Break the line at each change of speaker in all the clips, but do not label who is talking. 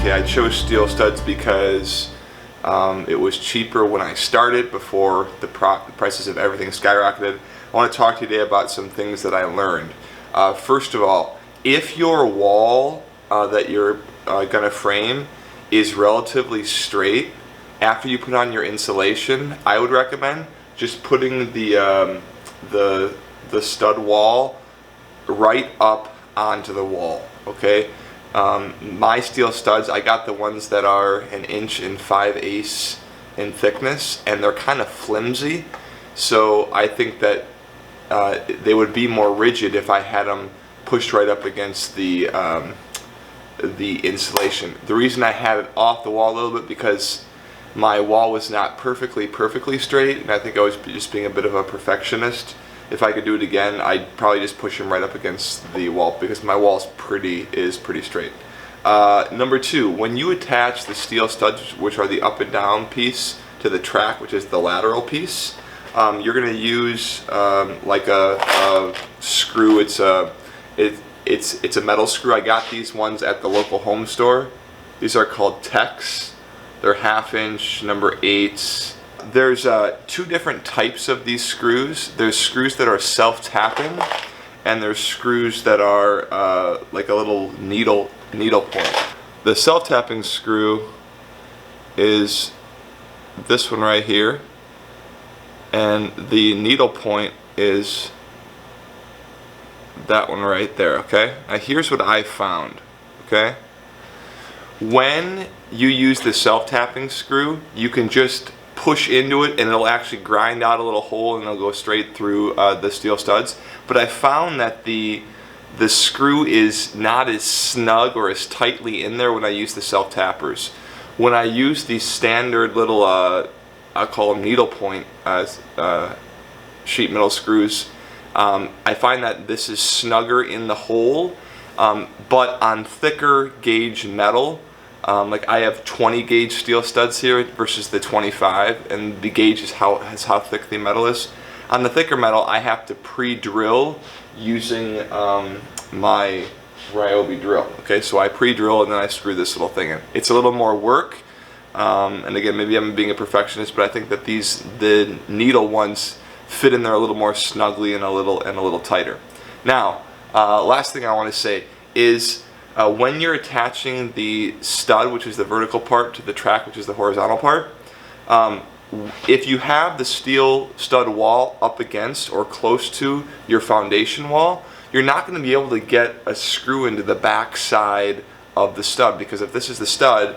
Okay, I chose steel studs because it was cheaper when I started before the prices of everything skyrocketed. I want to talk to you today about some things that I learned. First of all, if your wall that you're going to frame is relatively straight, after you put on your insulation, I would recommend just putting the stud wall right up onto the wall. Okay, my steel studs, I got the ones that are 1 5/8 in thickness, and they're kind of flimsy, so I think that they would be more rigid if I had them pushed right up against the insulation. The reason I had it off the wall a little bit because my wall was not perfectly straight, and I think I was just being a bit of a perfectionist. If I could do it again, I'd probably just push them right up against the wall because my wall is pretty straight. Number two, when you attach the steel studs, which are the up and down piece, to the track, which is the lateral piece, you're going to use like a screw. It's a metal screw. I got these ones at the local home store. These are called Techs. They're 1/2 inch, number 8s. There's two different types of these screws. There's screws that are self-tapping, and there's screws that are like a little needle point. The self-tapping screw is this one right here, and the needle point is that one right there. Okay, now here's what I found. Okay, when you use the self-tapping screw, you can just push into it and it'll actually grind out a little hole and it'll go straight through the steel studs. But I found that the screw is not as snug or as tightly in there when I use the self-tappers. When I use these standard little I'll call them needle point sheet metal screws, I find that this is snugger in the hole, but on thicker gauge metal, like I have 20 gauge steel studs here versus the 25, and the gauge is how thick the metal is. On the thicker metal, I have to pre-drill using my Ryobi drill. Okay, so I pre-drill and then I screw this little thing in. It's a little more work, and again, maybe I'm being a perfectionist, but I think that the needle ones fit in there a little more snugly and a little tighter. Now, last thing I want to say is, when you're attaching the stud, which is the vertical part, to the track, which is the horizontal part, if you have the steel stud wall up against or close to your foundation wall, you're not going to be able to get a screw into the back side of the stud, because if this is the stud,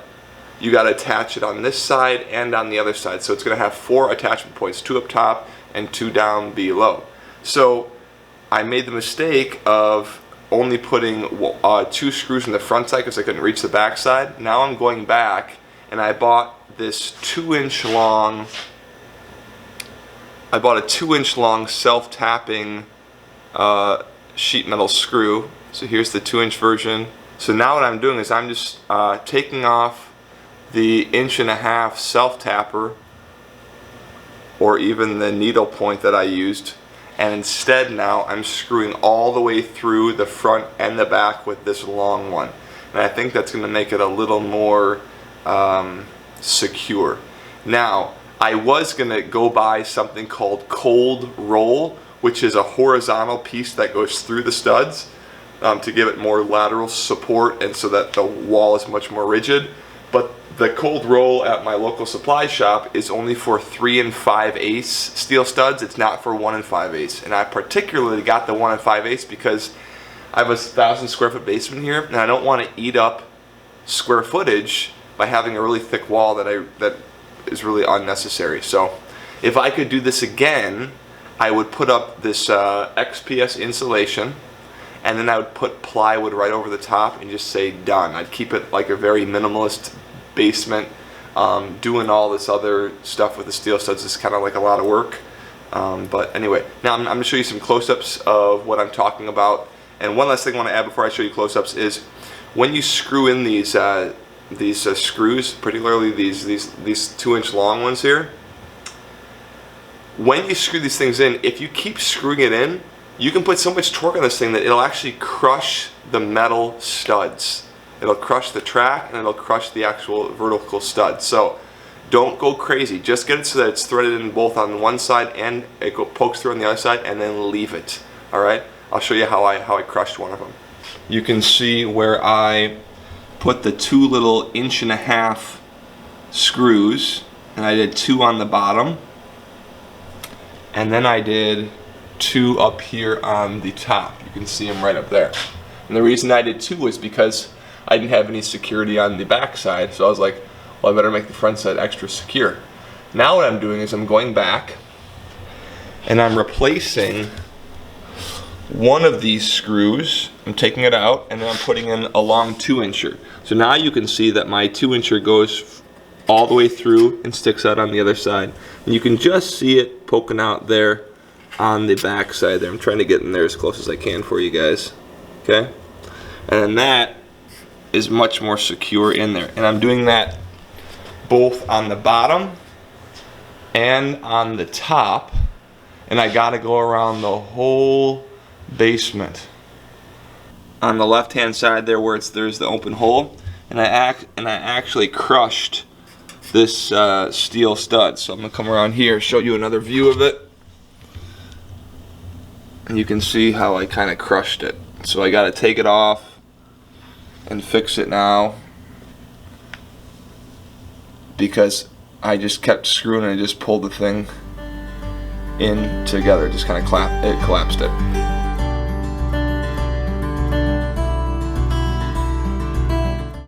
you got to attach it on this side and on the other side. So it's going to have 4 attachment points, 2 up top and 2 down below. So I made the mistake of only putting 2 screws in the front side because I couldn't reach the back side. Now I'm going back and I bought this 2-inch long, a 2-inch long self-tapping sheet metal screw. So here's the 2-inch version. So now what I'm doing is I'm just taking off the 1.5 inch self-tapper, or even the needle point that I used, and instead now I'm screwing all the way through the front and the back with this long one. And I think that's going to make it a little more secure. Now, I was going to go buy something called cold roll, which is a horizontal piece that goes through the studs to give it more lateral support and so that the wall is much more rigid. But the cold roll at my local supply shop is only for 3 5/8 steel studs. It's not for 1 5/8. And I particularly got the 1 5/8 because I have a 1,000 square foot basement here, and I don't want to eat up square footage by having a really thick wall that is really unnecessary. So if I could do this again, I would put up this XPS insulation, and then I would put plywood right over the top and just say done. I'd keep it like a very minimalist basement. Doing all this other stuff with the steel studs is kind of like a lot of work. But anyway, now I'm going to show you some close-ups of what I'm talking about. And one last thing I want to add before I show you close-ups is when you screw in these screws, particularly these 2-inch long ones here, when you screw these things in, if you keep screwing it in, you can put so much torque on this thing that it'll actually crush the metal studs. it'll crush the track and it'll crush the actual vertical stud. So don't go crazy. Just get it so that it's threaded in both on one side and it pokes through on the other side, and then leave it. All right. I'll show you how I crushed one of them. You can see where I put the 2 little 1.5-inch screws, and I did 2 on the bottom, and then I did 2 up here on the top. You can see them right up there. And the reason I did 2 was because I didn't have any security on the back side, so I was like, well, I better make the front side extra secure. Now what I'm doing is I'm going back and I'm replacing one of these screws. I'm taking it out and then I'm putting in a long 2-incher. So now you can see that my 2-incher goes all the way through and sticks out on the other side. And you can just see it poking out there on the back side there. I'm trying to get in there as close as I can for you guys. Okay? And then that is much more secure in there. And I'm doing that both on the bottom and on the top, and I gotta go around the whole basement. On the left hand side there where there's the open hole, and I actually crushed this steel stud. So I'm gonna come around here, show you another view of it, and you can see how I kind of crushed it. So I gotta take it off and fix it now, because I just kept screwing and I just pulled the thing in together. Just kind of collapsed it.